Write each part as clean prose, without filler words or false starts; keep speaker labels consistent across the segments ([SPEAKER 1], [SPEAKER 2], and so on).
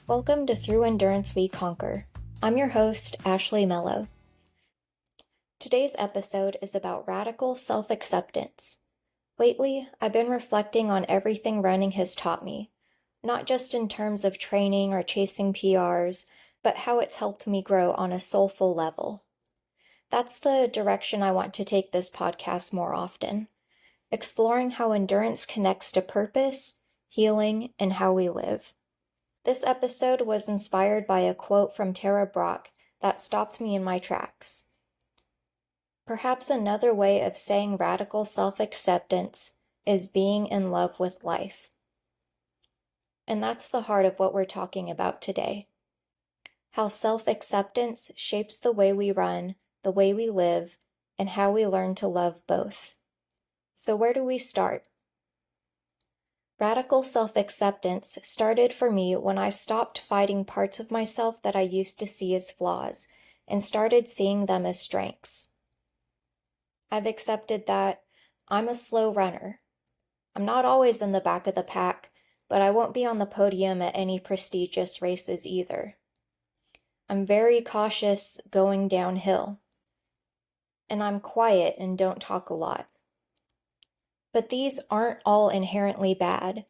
[SPEAKER 1] Welcome to Through Endurance We Conquer. I'm your host, Ashley Mello. Today's episode is about radical self-acceptance. Lately, I've been reflecting on everything running has taught me, not just in terms of training or chasing PRs, but how it's helped me grow on a soulful level. That's the direction I want to take this podcast more often, exploring how endurance connects to purpose, healing, and how we live. This episode was inspired by a quote from Tara Brach that stopped me in my tracks. Perhaps another way of saying radical self-acceptance is being in love with life. And that's the heart of what we're talking about today. How self-acceptance shapes the way we run, the way we live, and how we learn to love both. So where do we start? Radical self-acceptance started for me when I stopped fighting parts of myself that I used to see as flaws and started seeing them as strengths. I've accepted that I'm a slow runner. I'm not always in the back of the pack, but I won't be on the podium at any prestigious races either. I'm very cautious going downhill, and I'm quiet and don't talk a lot. But these aren't all inherently bad.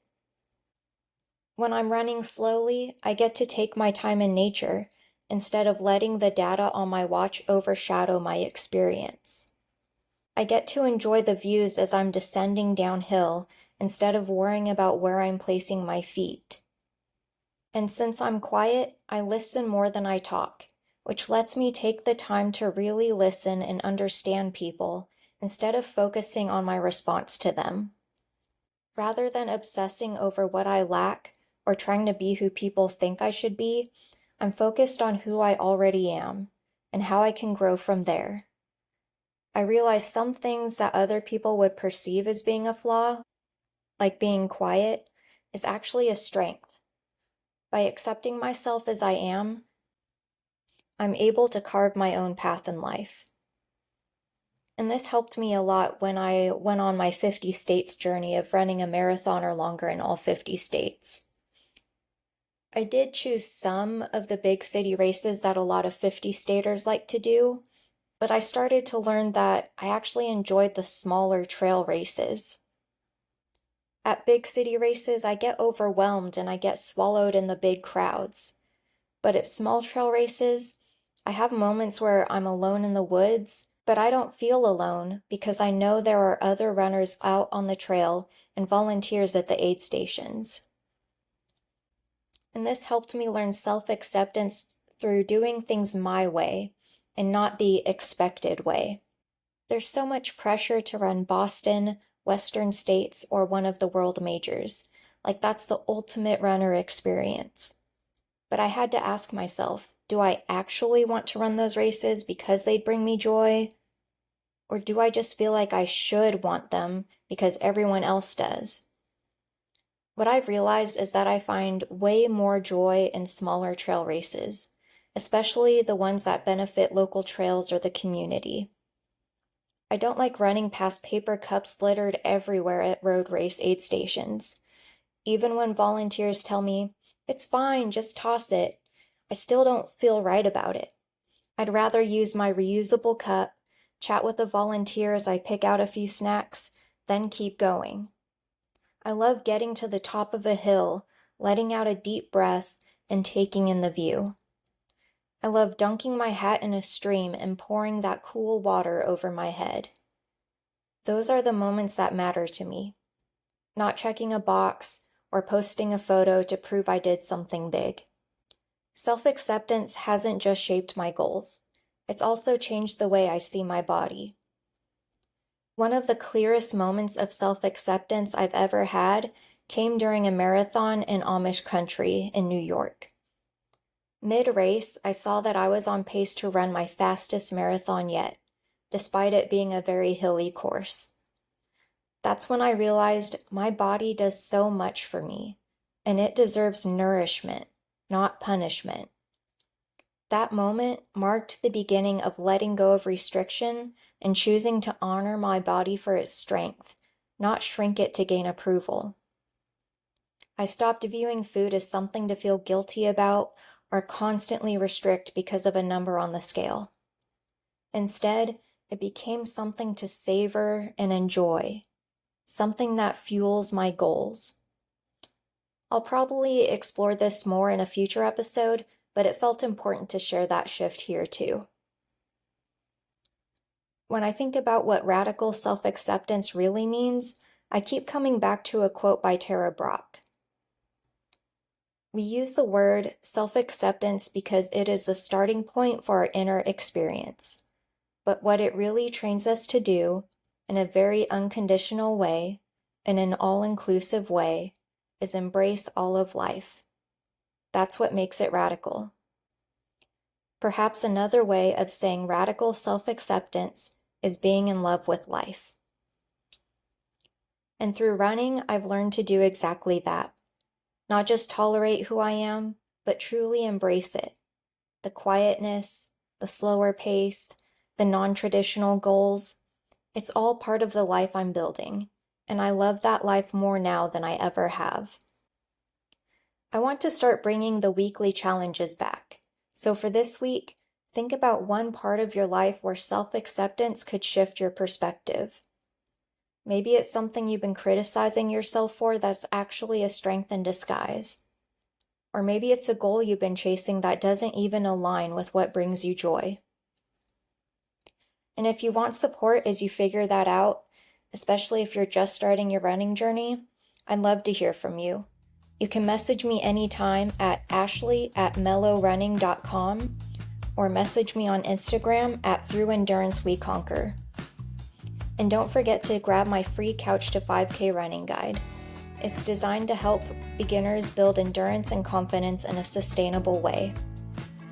[SPEAKER 1] When I'm running slowly, I get to take my time in nature instead of letting the data on my watch overshadow my experience. I get to enjoy the views as I'm descending downhill instead of worrying about where I'm placing my feet. And since I'm quiet, I listen more than I talk, which lets me take the time to really listen and understand people instead of focusing on my response to them. Rather than obsessing over what I lack or trying to be who people think I should be, I'm focused on who I already am and how I can grow from there. I realize some things that other people would perceive as being a flaw, like being quiet, is actually a strength. By accepting myself as I am, I'm able to carve my own path in life. And this helped me a lot when I went on my 50 states journey of running a marathon or longer in all 50 states. I did choose some of the big city races that a lot of 50-staters like to do, but I started to learn that I actually enjoyed the smaller trail races. At big city races, I get overwhelmed and I get swallowed in the big crowds. But at small trail races, I have moments where I'm alone in the woods, but I don't feel alone because I know there are other runners out on the trail and volunteers at the aid stations. And this helped me learn self-acceptance through doing things my way and not the expected way. There's so much pressure to run Boston, Western States, or one of the world majors. Like that's the ultimate runner experience. But I had to ask myself, do I actually want to run those races because they'd bring me joy? Or do I just feel like I should want them because everyone else does? What I've realized is that I find way more joy in smaller trail races, especially the ones that benefit local trails or the community. I don't like running past paper cups littered everywhere at road race aid stations. Even when volunteers tell me, "It's fine, just toss it," I still don't feel right about it. I'd rather use my reusable cup, chat with the volunteer as I pick out a few snacks, then keep going. I love getting to the top of a hill, letting out a deep breath, and taking in the view. I love dunking my hat in a stream and pouring that cool water over my head. Those are the moments that matter to me. Not checking a box or posting a photo to prove I did something big. Self-acceptance hasn't just shaped my goals. It's also changed the way I see my body. One of the clearest moments of self-acceptance I've ever had came during a marathon in Amish Country in New York. Mid-race, I saw that I was on pace to run my fastest marathon yet, despite it being a very hilly course. That's when I realized my body does so much for me, and it deserves nourishment, not punishment. That moment marked the beginning of letting go of restriction and choosing to honor my body for its strength, not shrink it to gain approval. I stopped viewing food as something to feel guilty about or constantly restrict because of a number on the scale. Instead, it became something to savor and enjoy, something that fuels my goals. I'll probably explore this more in a future episode, but it felt important to share that shift here too. When I think about what radical self-acceptance really means, I keep coming back to a quote by Tara Brach. We use the word self-acceptance because it is a starting point for our inner experience. But what it really trains us to do, in a very unconditional way, in an all-inclusive way, is embrace all of life. That's what makes it radical. Perhaps another way of saying radical self-acceptance is being in love with life. And through running, I've learned to do exactly that. Not just tolerate who I am, but truly embrace it. The quietness, the slower pace, the non-traditional goals. It's all part of the life I'm building, and I love that life more now than I ever have. I want to start bringing the weekly challenges back. So for this week, think about one part of your life where self-acceptance could shift your perspective. Maybe it's something you've been criticizing yourself for that's actually a strength in disguise. Or maybe it's a goal you've been chasing that doesn't even align with what brings you joy. And if you want support as you figure that out, especially if you're just starting your running journey, I'd love to hear from you. You can message me anytime at ashley@mellowrunning.com or message me on Instagram at throughenduranceweconquer. And don't forget to grab my free Couch to 5K running guide. It's designed to help beginners build endurance and confidence in a sustainable way.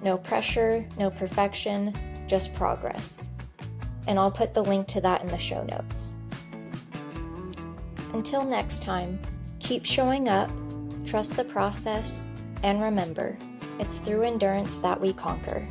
[SPEAKER 1] No pressure, no perfection, just progress. And I'll put the link to that in the show notes. Until next time, keep showing up, trust the process, and remember, it's through endurance that we conquer.